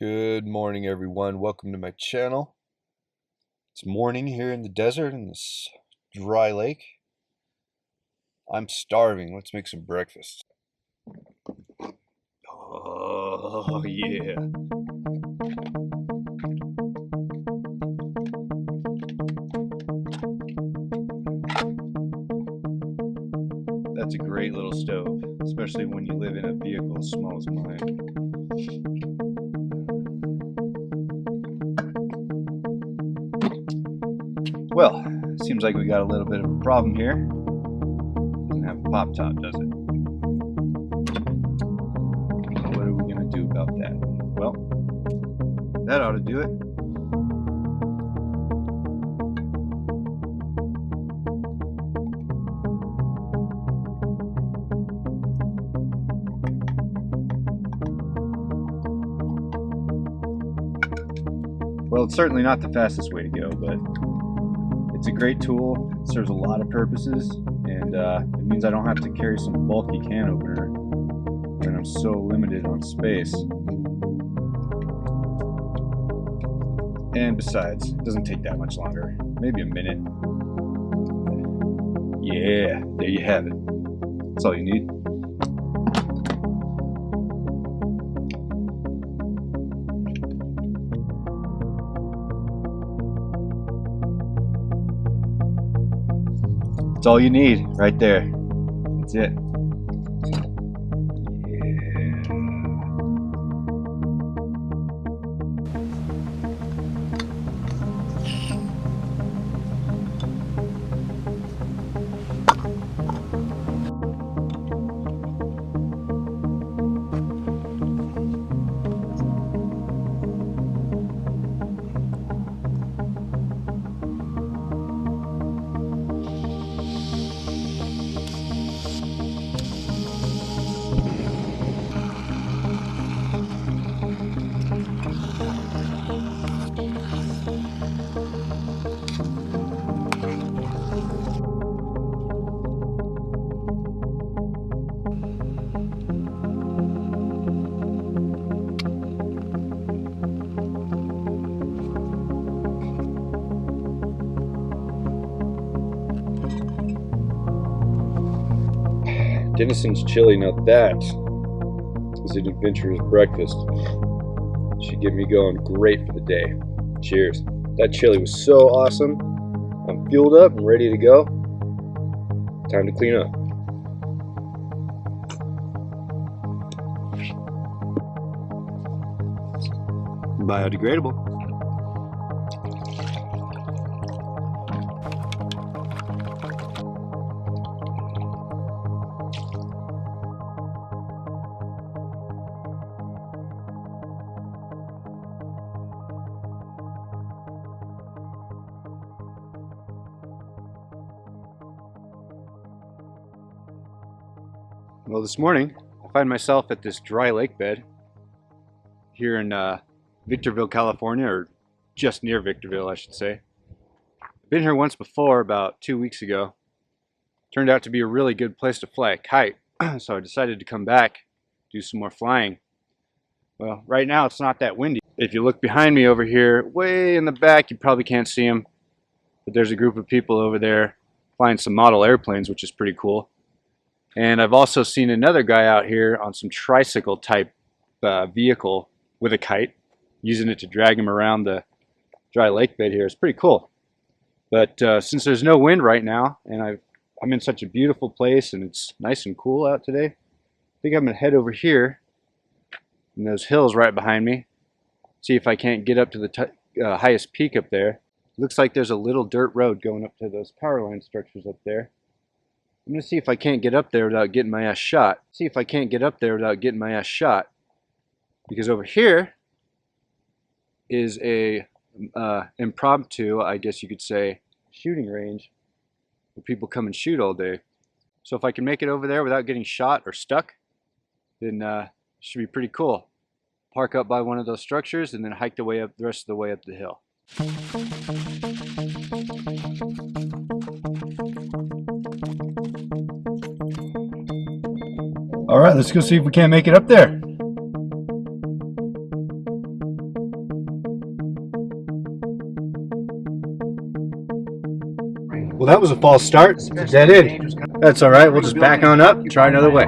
Good morning, everyone. Welcome to my channel. It's morning here in the desert in this dry lake. I'm starving. Let's make some breakfast. Oh, yeah. That's a great little stove, especially when you live in a vehicle as small as mine. Well, seems like we got a little bit of a problem here. Doesn't have a pop top, does it? What are we gonna do about that? Well, that ought to do it. Well, it's certainly not the fastest way to go, but it's a great tool. It serves a lot of purposes, and it means I don't have to carry some bulky can opener when I'm so limited on space. And besides, it doesn't take that much longer, maybe a minute. Yeah, there you have it. That's all you need. That's all you need right there. That's it. Denison's chili, now that is an adventurous breakfast. Should get me going great for the day. Cheers. That chili was so awesome. I'm fueled up and ready to go. Time to clean up. Biodegradable. Well, this morning I find myself at this dry lake bed here in Victorville, California, or just near Victorville, I should say. I've been here once before, about 2 weeks ago. Turned out to be a really good place to fly a kite, so I decided to come back, do some more flying. Well, right now it's not that windy. If you look behind me over here, way in the back, you probably can't see them, but there's a group of people over there flying some model airplanes, which is pretty cool. And I've also seen another guy out here on some tricycle type vehicle with a kite, using it to drag him around the dry lake bed here. It's pretty cool. But since there's no wind right now, and I'm in such a beautiful place and it's nice and cool out today, I think I'm going to head over here in those hills right behind me, see if I can't get up to the highest peak up there. Looks like there's a little dirt road going up to those power line structures up there. I'm going to see if I can't get up there without getting my ass shot. Because over here is a impromptu, I guess you could say, shooting range where people come and shoot all day. So if I can make it over there without getting shot or stuck, then it should be pretty cool. Park up by one of those structures and then hike the rest of the way up the hill. All right, let's go see if we can't make it up there. Well, that was a false start. It's a dead end. That's all right. We'll just back on up and try another way.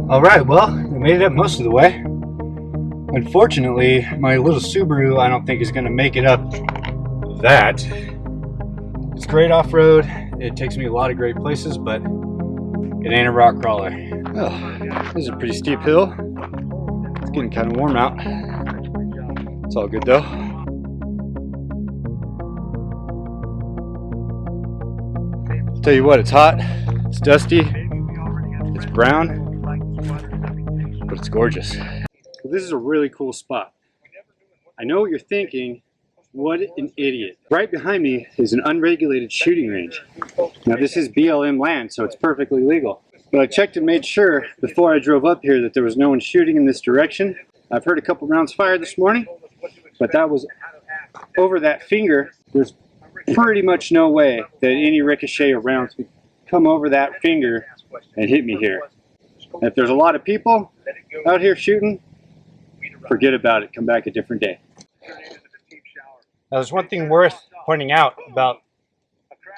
All right, well, I made it up most of the way. Unfortunately, my little Subaru, I don't think is gonna make it up that. It's great off-road. It takes me a lot of great places, but it ain't a rock crawler. Oh, this is a pretty steep hill. It's getting kind of warm out. It's all good though. I'll tell you what, it's hot, it's dusty, it's brown, but it's gorgeous. Well, this is a really cool spot. I know what you're thinking, what an idiot. Right behind me is an unregulated shooting range. Now this is BLM land, so it's perfectly legal. But I checked and made sure before I drove up here that there was no one shooting in this direction. I've heard a couple rounds fired this morning, but that was over that finger. There's pretty much no way that any ricochet of rounds would come over that finger and hit me here. And if there's a lot of people out here shooting, forget about it. Come back a different day. Now, there's one thing worth pointing out about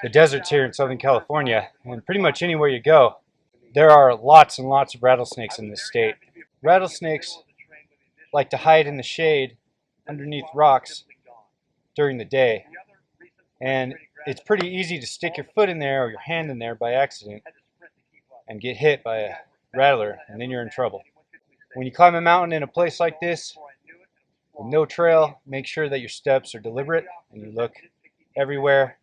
the deserts here in Southern California, and pretty much anywhere you go, there are lots and lots of rattlesnakes in this state. Rattlesnakes like to hide in the shade underneath rocks during the day, and it's pretty easy to stick your foot in there or your hand in there by accident and get hit by a rattler, and then you're in trouble. When you climb a mountain in a place like this with no trail, make sure that your steps are deliberate and you look everywhere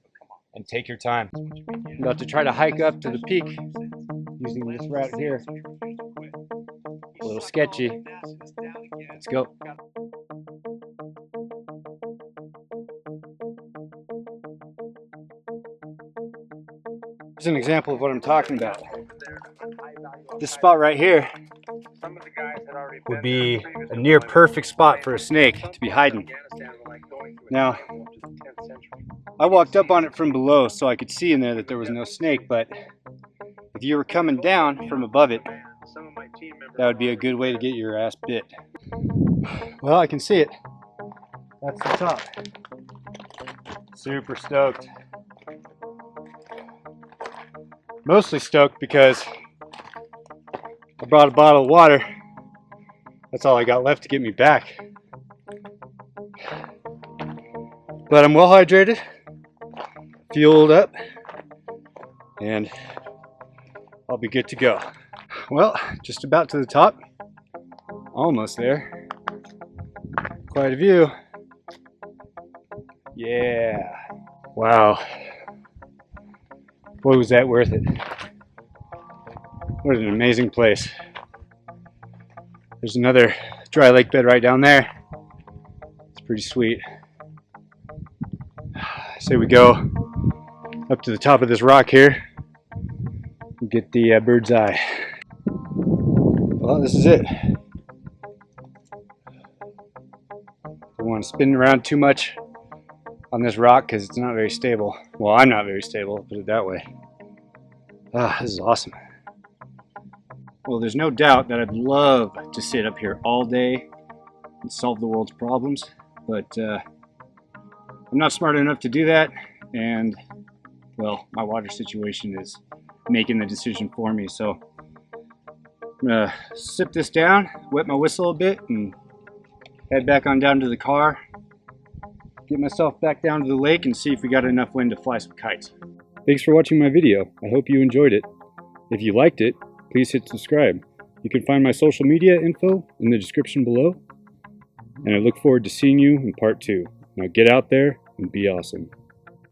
and take your time. I'm about to try to hike up to the peak using this route here. A little sketchy. Let's go. Here's an example of what I'm talking about. This spot right here would be a near perfect spot for a snake to be hiding. Now, I walked up on it from below so I could see in there that there was no snake, but if you were coming down from above it, that would be a good way to get your ass bit. Well, I can see it. That's the top. Super stoked. Mostly stoked because I brought a bottle of water. That's all I got left to get me back. But I'm well hydrated, fueled up, and I'll be good to go. Well, just about to the top. Almost there. Quite a view. Yeah. Wow. Boy, was that worth it. What an amazing place. There's another dry lake bed right down there. It's pretty sweet. I say we go up to the top of this rock here and get the bird's eye. Well, this is it. Don't want to spin around too much on this rock because it's not very stable. Well, I'm not very stable, I'll put it that way. This is awesome. Well, there's no doubt that I'd love to sit up here all day and solve the world's problems, but I'm not smart enough to do that, and well, my water situation is making the decision for me, so I'm gonna sip this down, wet my whistle a bit, and head back on down to the car, get myself back down to the lake and see if we got enough wind to fly some kites. Thanks for watching my video. I hope you enjoyed it. If you liked it, please hit subscribe. You can find my social media info in the description below. And I look forward to seeing you in part 2. Now get out there and be awesome.